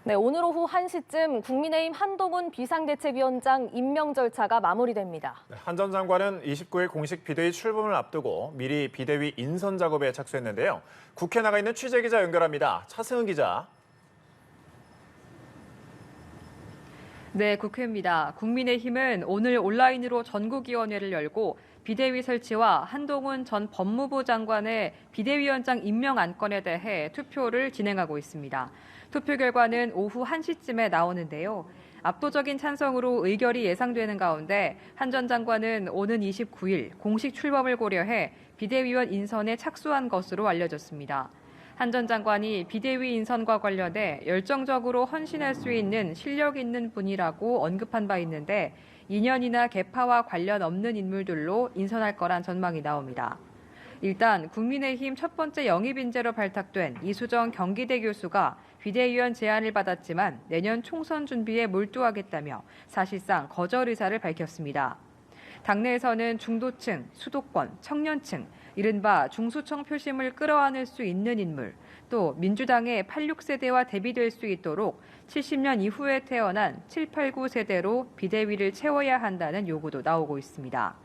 네, 오늘 오후 1시쯤 국민의힘 한동훈 비상대책위원장 임명 절차가 마무리됩니다. 한 전 장관은 29일 공식 비대위 출범을 앞두고 미리 비대위 인선 작업에 착수했는데요. 국회 나가 있는 취재기자 연결합니다. 차승은 기자. 네, 국회입니다. 국민의힘은 오늘 온라인으로 전국위원회를 열고 비대위 설치와 한동훈 전 법무부 장관의 비대위원장 임명 안건에 대해 투표를 진행하고 있습니다. 투표 결과는 오후 1시쯤에 나오는데요. 압도적인 찬성으로 의결이 예상되는 가운데 한 전 장관은 오는 29일 공식 출범을 고려해 비대위원 인선에 착수한 것으로 알려졌습니다. 한 전 장관이 비대위 인선과 관련해 열정적으로 헌신할 수 있는 실력 있는 분이라고 언급한 바 있는데 2년이나 개파와 관련 없는 인물들로 인선할 거란 전망이 나옵니다. 일단 국민의힘 첫 번째 영입 인재로 발탁된 이수정 경기대 교수가 비대위원 제안을 받았지만 내년 총선 준비에 몰두하겠다며 사실상 거절 의사를 밝혔습니다. 당내에서는 중도층, 수도권, 청년층, 이른바 중수청 표심을 끌어안을 수 있는 인물, 또 민주당의 86세대와 대비될 수 있도록 70년 이후에 태어난 7, 8, 9세대로 비대위를 채워야 한다는 요구도 나오고 있습니다.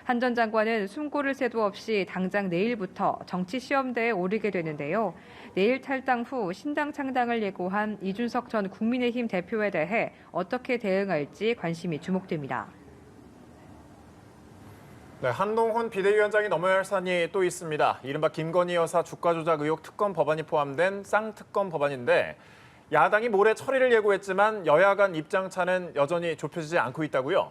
한 전 장관은 숨고를 새도 없이 당장 내일부터 정치시험대에 오르게 되는데요. 내일 탈당 후 신당 창당을 예고한 이준석 전 국민의힘 대표에 대해 어떻게 대응할지 관심이 주목됩니다. 네, 한동훈 비대위원장이 넘어야 할 산이 또 있습니다. 이른바 김건희 여사 주가 조작 의혹 특검 법안이 포함된 쌍특검 법안인데 야당이 모레 처리를 예고했지만 여야 간 입장차는 여전히 좁혀지지 않고 있다고요?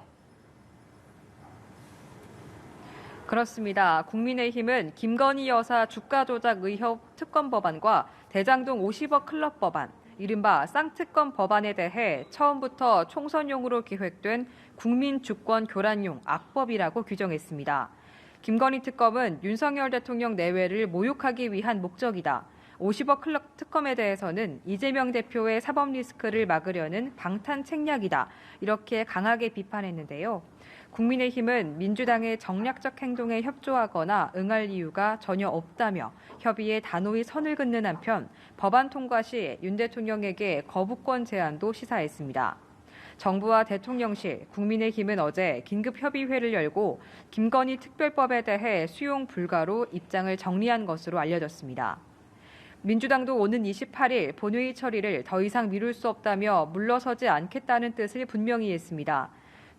그렇습니다. 국민의힘은 김건희 여사 주가 조작 의혹 특검 법안과 대장동 50억 클럽 법안, 이른바 쌍특검 법안에 대해 처음부터 총선용으로 기획된 국민주권 교란용 악법이라고 규정했습니다. 김건희 특검은 윤석열 대통령 내외를 모욕하기 위한 목적이다. 50억 클럽 특검에 대해서는 이재명 대표의 사법 리스크를 막으려는 방탄 책략이다. 이렇게 강하게 비판했는데요. 국민의힘은 민주당의 정략적 행동에 협조하거나 응할 이유가 전혀 없다며 협의에 단호히 선을 긋는 한편 법안 통과 시 윤 대통령에게 거부권 제안도 시사했습니다. 정부와 대통령실, 국민의힘은 어제 긴급협의회를 열고 김건희 특별법에 대해 수용 불가로 입장을 정리한 것으로 알려졌습니다. 민주당도 오는 28일 본회의 처리를 더 이상 미룰 수 없다며 물러서지 않겠다는 뜻을 분명히 했습니다.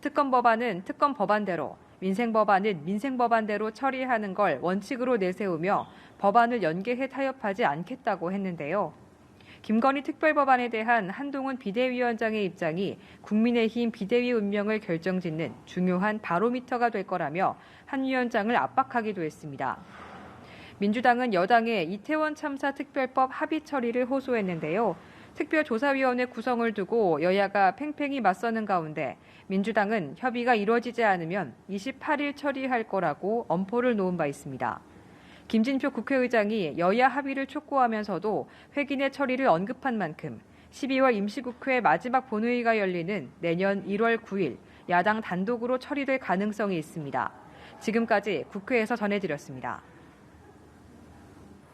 특검 법안은 특검 법안대로, 민생 법안은 민생 법안대로 처리하는 걸 원칙으로 내세우며 법안을 연계해 타협하지 않겠다고 했는데요. 김건희 특별법안에 대한 한동훈 비대위원장의 입장이 국민의힘 비대위 운명을 결정짓는 중요한 바로미터가 될 거라며 한 위원장을 압박하기도 했습니다. 민주당은 여당의 이태원 참사 특별법 합의 처리를 호소했는데요. 특별조사위원회 구성을 두고 여야가 팽팽히 맞서는 가운데 민주당은 협의가 이루어지지 않으면 28일 처리할 거라고 엄포를 놓은 바 있습니다. 김진표 국회의장이 여야 합의를 촉구하면서도 회기내 처리를 언급한 만큼 12월 임시국회 마지막 본회의가 열리는 내년 1월 9일 야당 단독으로 처리될 가능성이 있습니다. 지금까지 국회에서 전해드렸습니다.